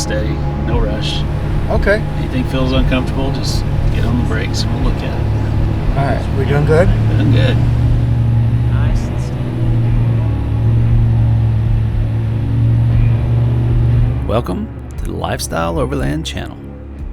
steady, no rush. Okay. Anything feels uncomfortable, just get on the brakes and we'll look at it. All right, we doing good? Doing good. Nice and steady. Welcome to the Lifestyle Overland channel.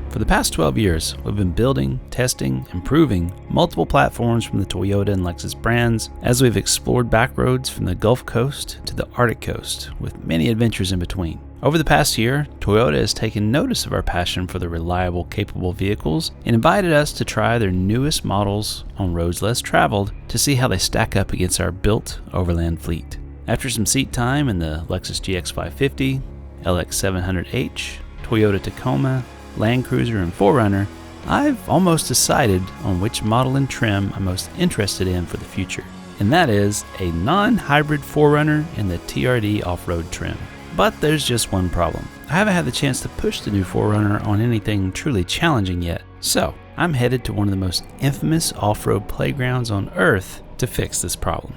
For the past 12 years, we've been building, testing, improving multiple platforms from the Toyota and Lexus brands as we've explored back roads from the Gulf Coast to the Arctic Coast, with many adventures in between. Over the past year, Toyota has taken notice of our passion for the reliable, capable vehicles and invited us to try their newest models on roads less traveled to see how they stack up against our built Overland fleet. After some seat time in the Lexus GX550, LX700H, Toyota Tacoma, Land Cruiser, and 4Runner, I've almost decided on which model and trim I'm most interested in for the future, and that is a non-hybrid 4Runner in the TRD Off-Road trim. But there's just one problem. I haven't had the chance to push the new 4Runner on anything truly challenging yet, so I'm headed to one of the most infamous off-road playgrounds on Earth to fix this problem.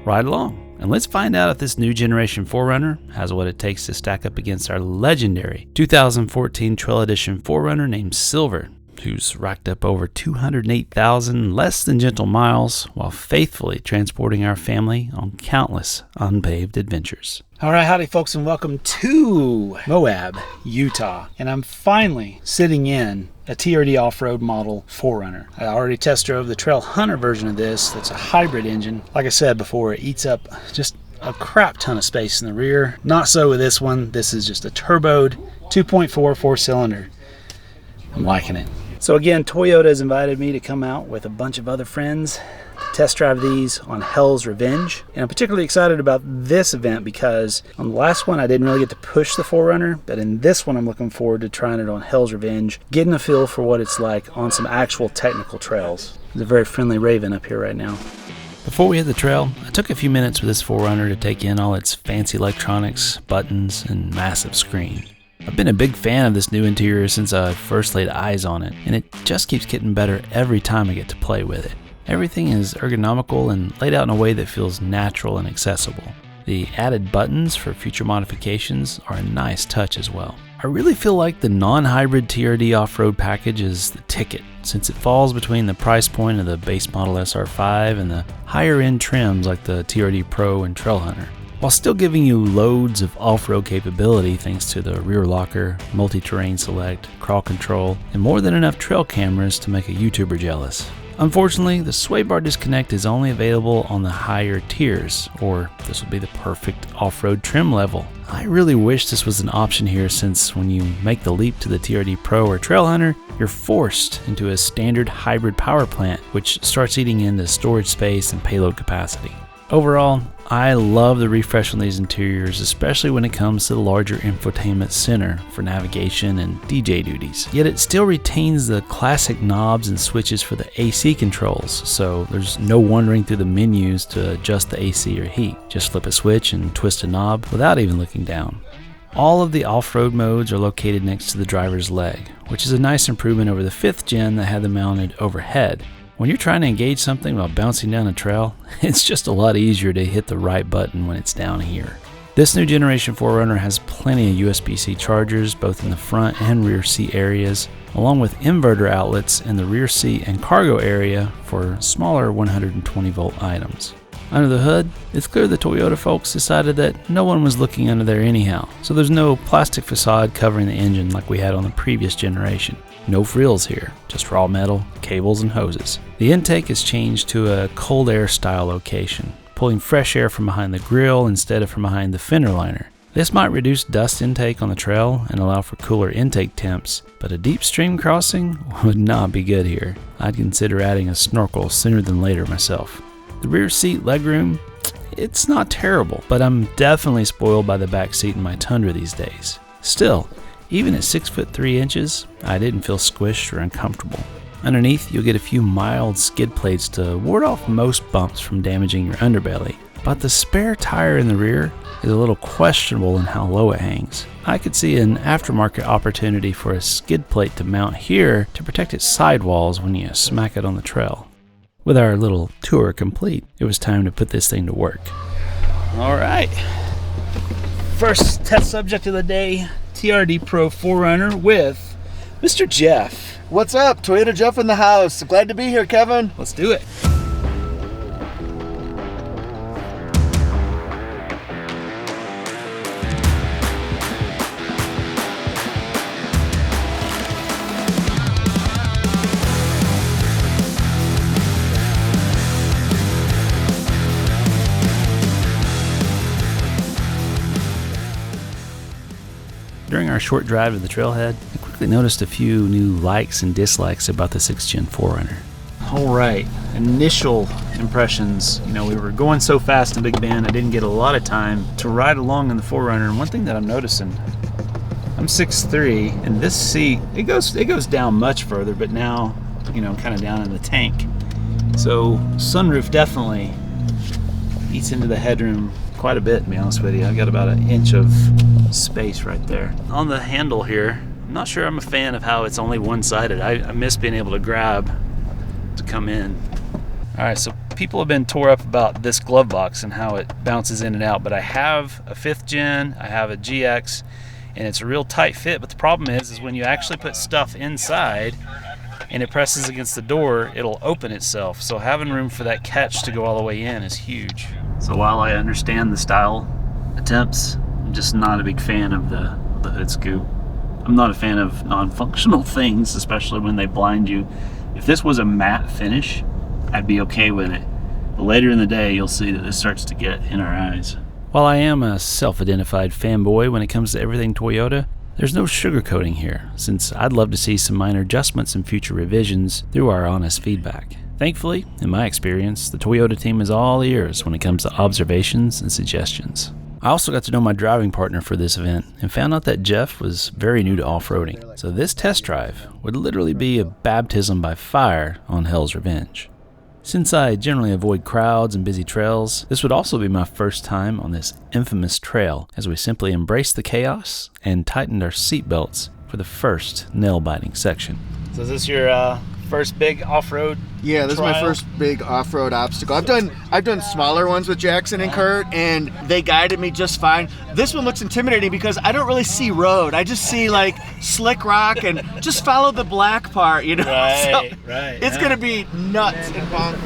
Ride along, and let's find out if this new generation 4Runner has what it takes to stack up against our legendary 2014 Trail Edition 4Runner named Silver, who's racked up over 208,000 less than gentle miles while faithfully transporting our family on countless unpaved adventures. All right, howdy folks, and welcome to Moab, Utah. And I'm finally sitting in a TRD off-road model 4Runner. I already test drove the Trail Hunter version of this. That's a hybrid engine. Like I said before, it eats up just a crap ton of space in the rear. Not so with this one. This is just a turboed 2.4 4-cylinder. I'm liking it. So again, Toyota has invited me to come out with a bunch of other friends to test drive these on Hell's Revenge. And I'm particularly excited about this event because on the last one I didn't really get to push the 4Runner, but in this one I'm looking forward to trying it on Hell's Revenge, getting a feel for what it's like on some actual technical trails. There's a very friendly Raven up here right now. Before we hit the trail, I took a few minutes with this 4Runner to take in all its fancy electronics, buttons, and massive screen. I've been a big fan of this new interior since I first laid eyes on it, and it just keeps getting better every time I get to play with it. Everything is ergonomical and laid out in a way that feels natural and accessible. The added buttons for future modifications are a nice touch as well. I really feel like the non-hybrid TRD off-road package is the ticket, since it falls between the price point of the base model SR5 and the higher-end trims like the TRD Pro and Trail Hunter, while still giving you loads of off-road capability thanks to the rear locker, multi-terrain select, crawl control, and more than enough trail cameras to make a YouTuber jealous. Unfortunately, the sway bar disconnect is only available on the higher tiers, or this would be the perfect off-road trim level. I really wish this was an option here, since when you make the leap to the TRD Pro or Trail Hunter, you're forced into a standard hybrid power plant, which starts eating into storage space and payload capacity. Overall, I love the refresh on these interiors, especially when it comes to the larger infotainment center for navigation and DJ duties. Yet it still retains the classic knobs and switches for the AC controls, so there's no wandering through the menus to adjust the AC or heat. Just flip a switch and twist a knob without even looking down. All of the off-road modes are located next to the driver's leg, which is a nice improvement over the 5th gen that had them mounted overhead. When you're trying to engage something while bouncing down a trail, it's just a lot easier to hit the right button when it's down here. This new generation 4Runner has plenty of USB-C chargers both in the front and rear seat areas, along with inverter outlets in the rear seat and cargo area for smaller 120 volt items. Under the hood, it's clear the Toyota folks decided that no one was looking under there anyhow, so there's no plastic facade covering the engine like we had on the previous generation. No frills here, just raw metal, cables, and hoses. The intake is changed to a cold air style location, pulling fresh air from behind the grille instead of from behind the fender liner. This might reduce dust intake on the trail and allow for cooler intake temps, but a deep stream crossing would not be good here. I'd consider adding a snorkel sooner than later myself. The rear seat legroom, it's not terrible, but I'm definitely spoiled by the back seat in my Tundra these days. Still, even at 6'3", I didn't feel squished or uncomfortable. Underneath, you'll get a few mild skid plates to ward off most bumps from damaging your underbelly, but the spare tire in the rear is a little questionable in how low it hangs. I could see an aftermarket opportunity for a skid plate to mount here to protect its sidewalls when you smack it on the trail. With our little tour complete, it was time to put this thing to work. All right, first test subject of the day, TRD Pro 4Runner with Mr. Jeff. What's up? Toyota Jeff in the house. Glad to be here, Kevin. Let's do it. During our short drive to the trailhead, I quickly noticed a few new likes and dislikes about the 6th Gen 4Runner. All right, initial impressions. You know, we were going so fast in Big Bend, I didn't get a lot of time to ride along in the 4Runner. And one thing that I'm noticing, I'm 6'3", and this seat, it goes down much further, but now, you know, kind of down in the tank. So sunroof definitely eats into the headroom quite a bit, to be honest with you. I got about 1 inch of space right there. On the handle here, I'm not sure I'm a fan of how it's only one-sided. I miss being able to grab to come in. All right, so people have been tore up about this glove box and how it bounces in and out, but I have a 5th Gen, I have a GX, and it's a real tight fit, but the problem is when you actually put stuff inside and it presses against the door, it'll open itself. So having room for that catch to go all the way in is huge. So while I understand the style attempts, I'm just not a big fan of the hood scoop. I'm not a fan of non-functional things, especially when they blind you. If this was a matte finish, I'd be okay with it. But later in the day, you'll see that this starts to get in our eyes. While I am a self-identified fanboy when it comes to everything Toyota, there's no sugarcoating here, since I'd love to see some minor adjustments and future revisions through our honest feedback. Thankfully, in my experience, the Toyota team is all ears when it comes to observations and suggestions. I also got to know my driving partner for this event and found out that Jeff was very new to off-roading. So this test drive would literally be a baptism by fire on Hell's Revenge. Since I generally avoid crowds and busy trails, this would also be my first time on this infamous trail as we simply embraced the chaos and tightened our seatbelts for the first nail-biting section. So is this your first big off-road Yeah, this trial? is my first big off-road obstacle. I've done smaller ones with Jackson and Kurt, and they guided me just fine. This one looks intimidating because I don't really see road. I just see like slick rock and just follow the black part, you know. Right, So right. It's gonna be nuts and bonkers.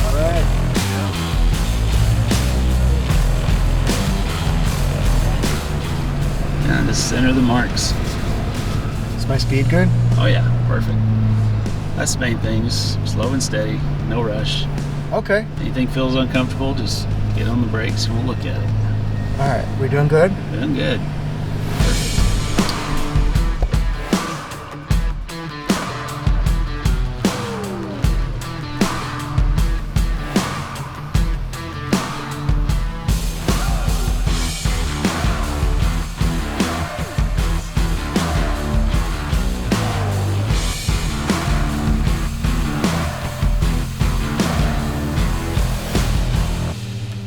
All right. And just enter the marks. Is my speed good? Oh yeah, perfect. That's the main thing, just slow and steady, no rush. Okay. Anything feels uncomfortable, just get on the brakes and we'll look at it. All right, we doing good? Doing good.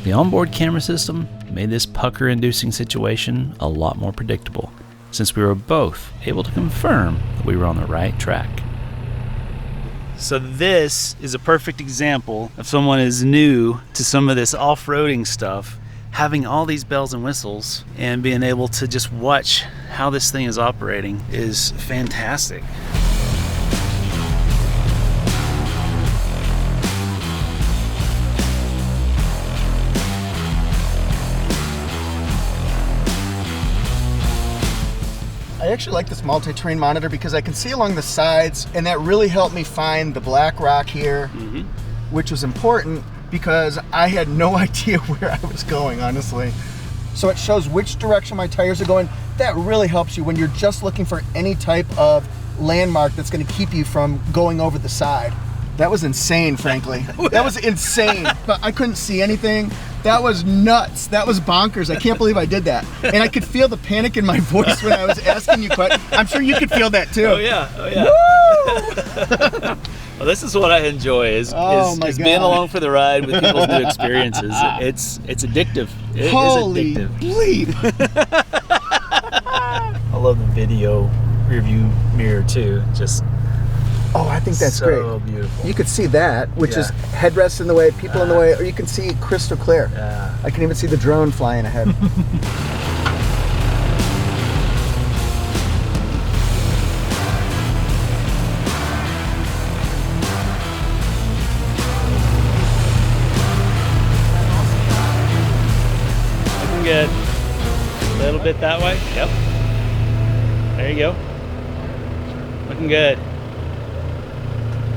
The onboard camera system made this pucker-inducing situation a lot more predictable, since we were both able to confirm that we were on the right track. So this is a perfect example of someone who's new to some of this off-roading stuff, having all these bells and whistles and being able to just watch how this thing is operating is fantastic. I actually like this multi-terrain monitor because I can see along the sides, and that really helped me find the black rock here, which was important because I had no idea where I was going, honestly. So it shows which direction my tires are going. That really helps you when you're just looking for any type of landmark that's going to keep you from going over the side. That was insane, frankly. That was insane. But I couldn't see anything. That was nuts. That was bonkers. I can't believe I did that. And I could feel the panic in my voice when I was asking you questions. I'm sure you could feel that too. Oh yeah, oh yeah. Woo! Well, this is what I enjoy is being along for the ride with people's new experiences. It's addictive. It Holy is addictive. bleep. I love the video rearview mirror too. Just Oh, I think that's so great. beautiful. You could see that, which is Yeah. headrests in the way, people in the way, or you can see crystal clear. Yeah. I can even see the drone flying ahead. Looking good. A little bit that way. Yep. There you go. Looking good.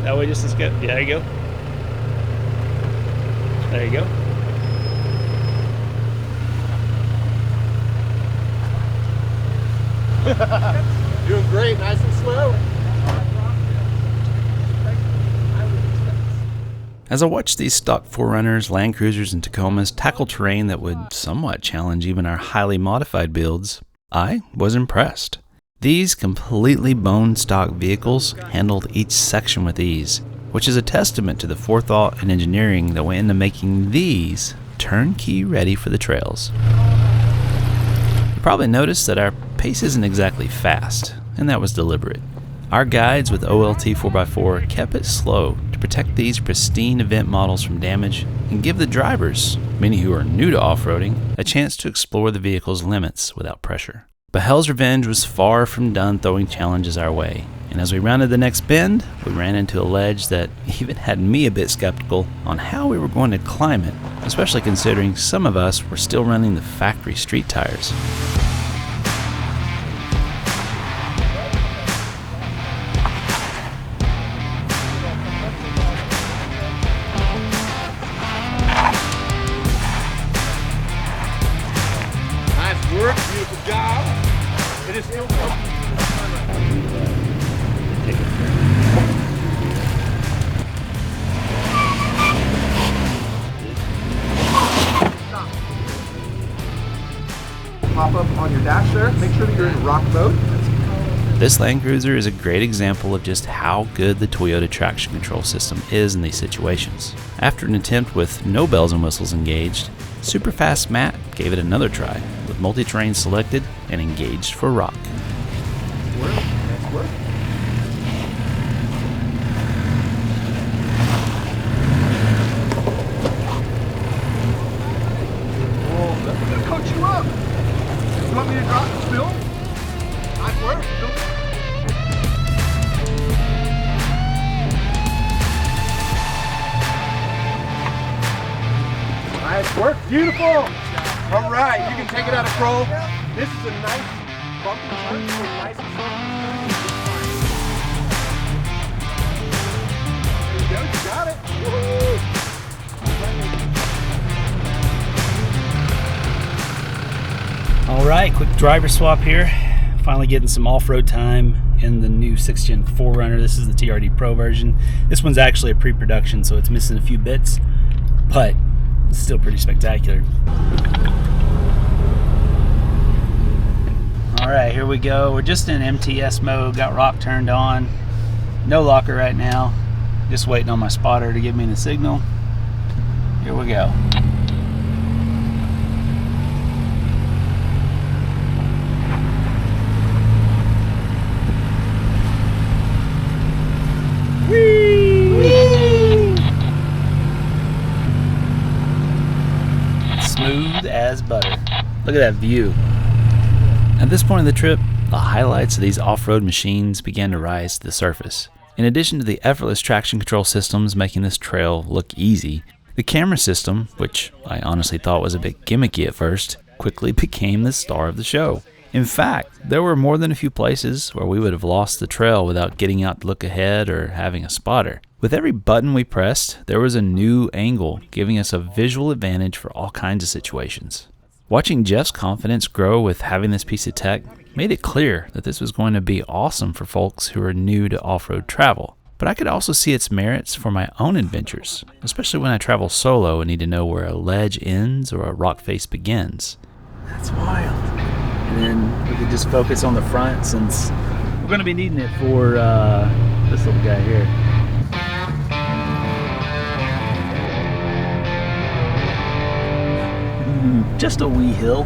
That way just as good. Yeah, there you go. There you go. Doing great, nice and slow. As I watched these stock 4Runners, Land Cruisers, and Tacomas tackle terrain that would somewhat challenge even our highly modified builds, I was impressed. These completely bone stock vehicles handled each section with ease, which is a testament to the forethought and engineering that went into making these turnkey ready for the trails. You probably noticed that our pace isn't exactly fast, and that was deliberate. Our guides with OLT4x4 kept it slow to protect these pristine event models from damage and give the drivers, many who are new to off-roading, a chance to explore the vehicle's limits without pressure. But Hell's Revenge was far from done throwing challenges our way, and as we rounded the next bend, we ran into a ledge that even had me a bit skeptical on how we were going to climb it, especially considering some of us were still running the factory street tires. Nice work, beautiful job. It is still Pop up on your dash there. Make sure that you're in rock mode. This Land Cruiser is a great example of just how good the Toyota traction control system is in these situations. After an attempt with no bells and whistles engaged, Superfast Matt gave it another try with multi-terrain selected and engaged for rock. Nice work. I'm gonna coach you up. You want me to drop the film? Nice work. nice work, beautiful. All right, you can take it out of control. This is a nice bumpy turn, so nice and slow. There you go, you got it. Woo-hoo. All right, quick driver swap here. Finally getting some off-road time in the new 6th Gen 4Runner. This is the TRD Pro version. This one's actually a pre-production, so it's missing a few bits, but it's still pretty spectacular. All right, here we go. We're just in MTS mode, got rock turned on. No locker right now. Just waiting on my spotter to give me the signal. Here we go. Smooth as butter. Look at that view. At this point in the trip, the highlights of these off-road machines began to rise to the surface. In addition to the effortless traction control systems making this trail look easy, the camera system, which I honestly thought was a bit gimmicky at first, quickly became the star of the show. In fact, there were more than a few places where we would have lost the trail without getting out to look ahead or having a spotter. With every button we pressed, there was a new angle, giving us a visual advantage for all kinds of situations. Watching Jeff's confidence grow with having this piece of tech made it clear that this was going to be awesome for folks who are new to off-road travel. But I could also see its merits for my own adventures, especially when I travel solo and need to know where a ledge ends or a rock face begins. That's wild. And then we could just focus on the front since we're going to be needing it for this little guy here. Just a wee hill.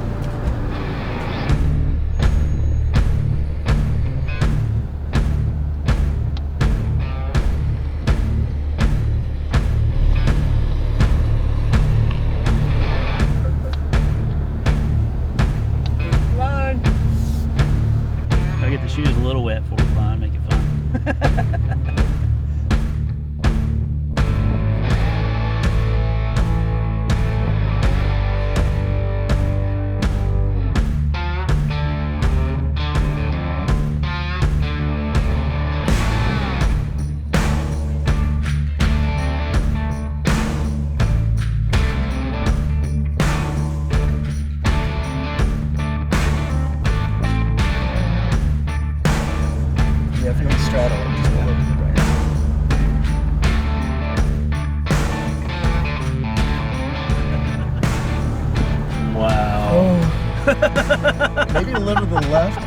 Maybe a little to the left.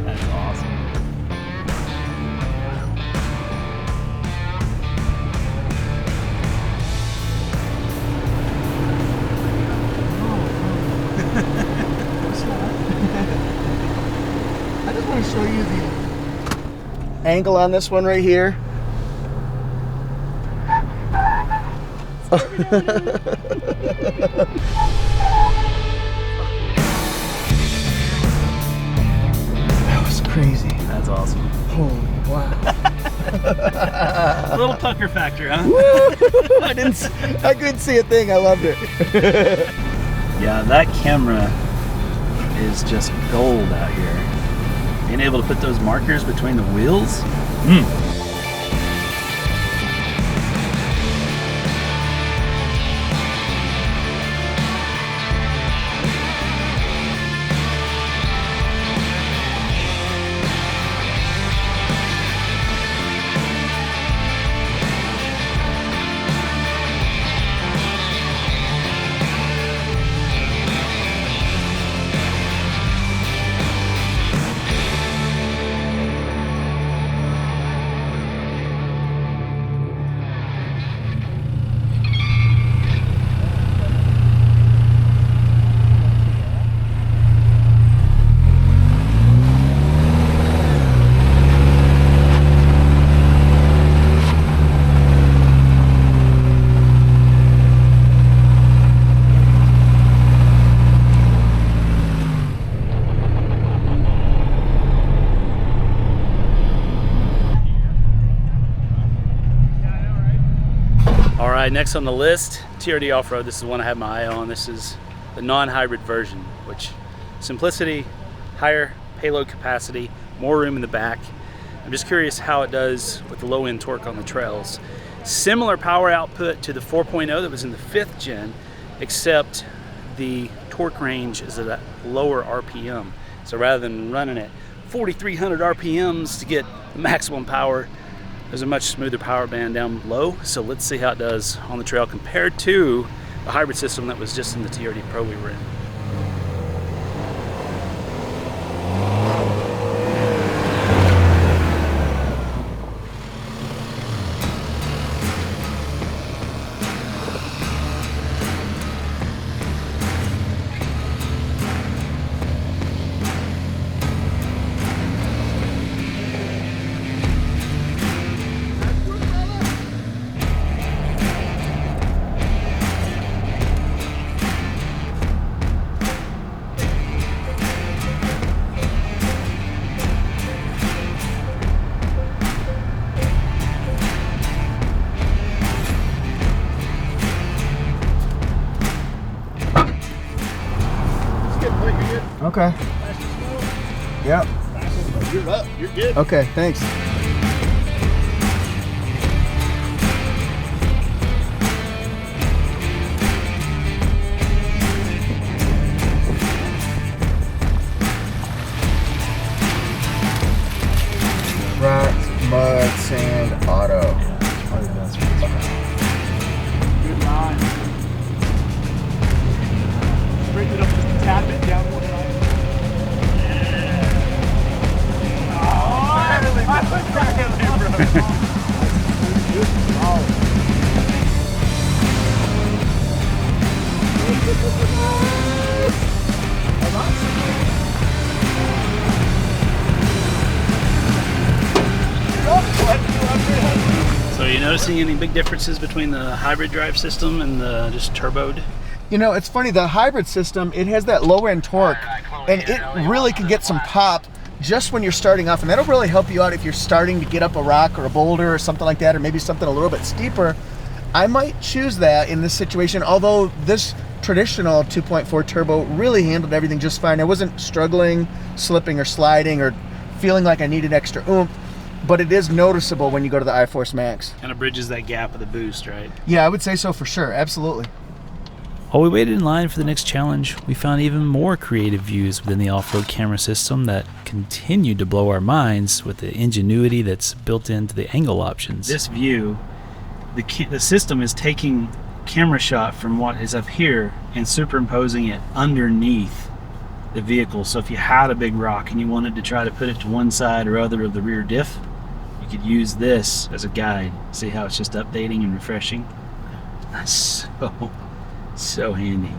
That's awesome. I just want to show you the angle on this one right here. That was crazy. That's awesome. Holy wow. A little pucker factor, huh? I couldn't see a thing. I loved it. Yeah, that camera is just gold out here. Being able to put those markers between the wheels. All right, next on the list, TRD Off-Road. This is the one I have my eye on. This is the non-hybrid version, which simplicity, higher payload capacity, more room in the back. I'm just curious how it does with the low end torque on the trails. Similar power output to the 4.0 that was in the 5th gen, except the torque range is at a lower RPM. So rather than running at 4,300 RPMs to get maximum power, there's a much smoother power band down low. So let's see how it does on the trail compared to the hybrid system that was just in the TRD Pro we were in. Okay. Yep. You're up. You're good. Okay, thanks. Rock, mud, sand, auto. Good line. Bring it up just a tad bit down one line. So are you noticing any big differences between the hybrid drive system and the just turboed? You know, it's funny, the hybrid system, it has that low end torque, and it really can get some pop just when you're starting off, and that'll really help you out if you're starting to get up a rock or a boulder or something like that, or maybe something a little bit steeper. I might choose that in this situation, although this traditional 2.4 turbo really handled everything just fine. I wasn't struggling, slipping or sliding or feeling like I needed extra oomph, but it is noticeable when you go to the iForce Max. Kind of bridges that gap of the boost, right? Yeah, I would say so for sure, absolutely. While we waited in line for the next challenge, we found even more creative views within the off-road camera system that continued to blow our minds with the ingenuity that's built into the angle options. This view, the system is taking camera shot from what is up here and superimposing it underneath the vehicle. So if you had a big rock and you wanted to try to put it to one side or other of the rear diff, you could use this as a guide. See how it's just updating and refreshing? That's so handy.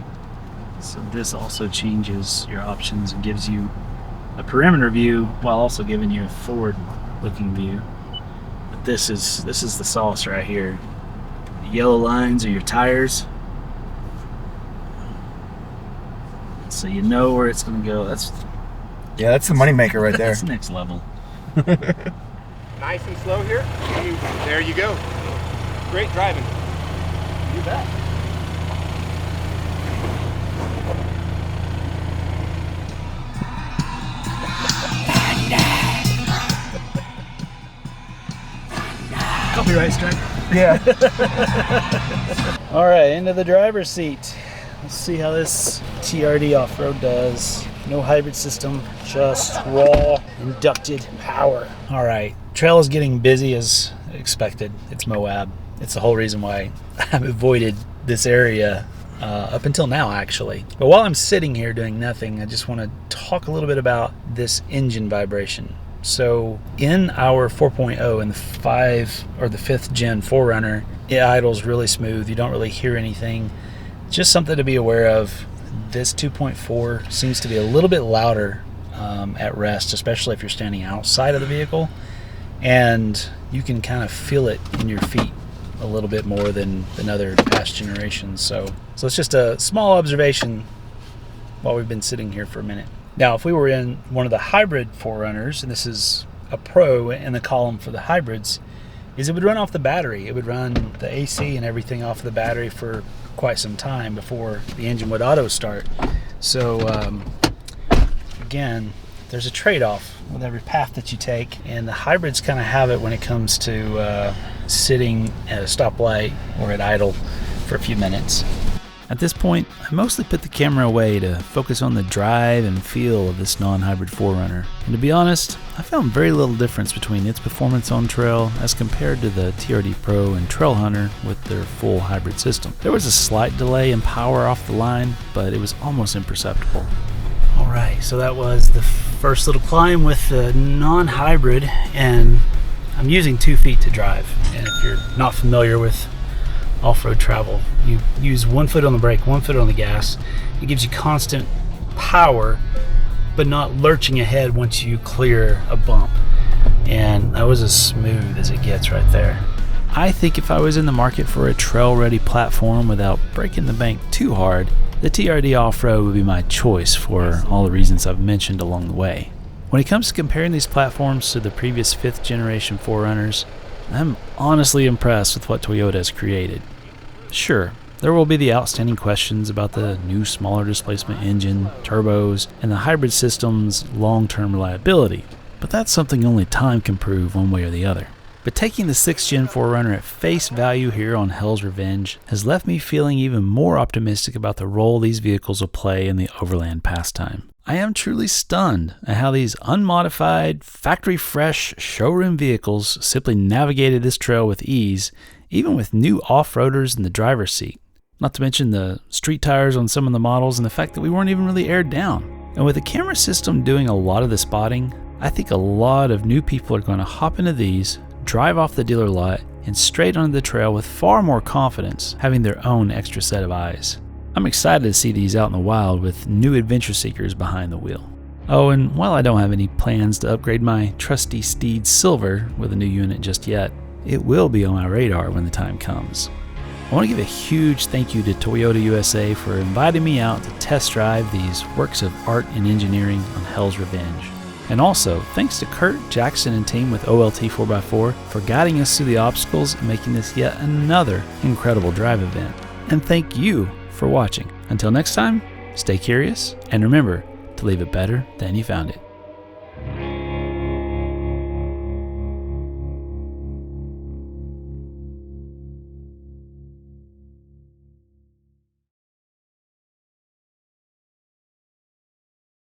So this also changes your options and gives you a perimeter view while also giving you a forward looking view. But this is the sauce right here. The yellow lines are your tires, so you know where it's going to go. That's the money maker right there. That's next level. Nice and slow here. There you go. Great driving. You bet. Copyright strike. Yeah. All right, into the driver's seat. Let's see how this TRD Off-Road does. No hybrid system, just raw inducted power. All right, trail is getting busy as expected. It's Moab. It's the whole reason why I've avoided this area up until now, actually. But while I'm sitting here doing nothing, I just want to talk a little bit about this engine vibration. So in our 4.0 and the 5th gen 4Runner, it idles really smooth. You don't really hear anything. Just something to be aware of. This 2.4 seems to be a little bit louder at rest, especially if you're standing outside of the vehicle, and you can kind of feel it in your feet a little bit more than other past generations. So it's just a small observation while we've been sitting here for a minute. Now, if we were in one of the hybrid 4Runners, and this is a Pro in the column for the hybrids, is it would run off the battery. It would run the AC and everything off the battery for quite some time before the engine would auto start. So again, there's a trade-off with every path that you take, and the hybrids kind of have it when it comes to sitting at a stoplight or at idle for a few minutes. At this point, I mostly put the camera away to focus on the drive and feel of this non-hybrid 4Runner. And to be honest, I found very little difference between its performance on trail as compared to the TRD Pro and Trail Hunter with their full hybrid system. There was a slight delay in power off the line, but it was almost imperceptible. Alright, so that was the first little climb with the non-hybrid, and I'm using 2 feet to drive. And if you're not familiar with off-road travel, you use 1 foot on the brake, 1 foot on the gas. It gives you constant power, but not lurching ahead once you clear a bump. And that was as smooth as it gets right there. I think if I was in the market for a trail-ready platform without breaking the bank too hard, the TRD Off-Road would be my choice for all the reasons I've mentioned along the way. When it comes to comparing these platforms to the previous 5th generation 4Runners, I'm honestly impressed with what Toyota has created. Sure, there will be the outstanding questions about the new smaller displacement engine, turbos, and the hybrid system's long-term reliability, but that's something only time can prove one way or the other. But taking the 6th gen 4Runner at face value here on Hell's Revenge has left me feeling even more optimistic about the role these vehicles will play in the overland pastime. I am truly stunned at how these unmodified, factory-fresh showroom vehicles simply navigated this trail with ease, even with new off-roaders in the driver's seat. Not to mention the street tires on some of the models and the fact that we weren't even really aired down. And with the camera system doing a lot of the spotting, I think a lot of new people are going to hop into these, drive off the dealer lot, and straight onto the trail with far more confidence, having their own extra set of eyes. I'm excited to see these out in the wild with new adventure seekers behind the wheel. Oh, and while I don't have any plans to upgrade my trusty Steed Silver with a new unit just yet, it will be on my radar when the time comes. I want to give a huge thank you to Toyota USA for inviting me out to test drive these works of art and engineering on Hell's Revenge. And also, thanks to Kurt, Jackson, and team with OLT4X4 for guiding us through the obstacles and making this yet another incredible drive event. And thank you for watching. Until next time, stay curious, and remember to leave it better than you found it.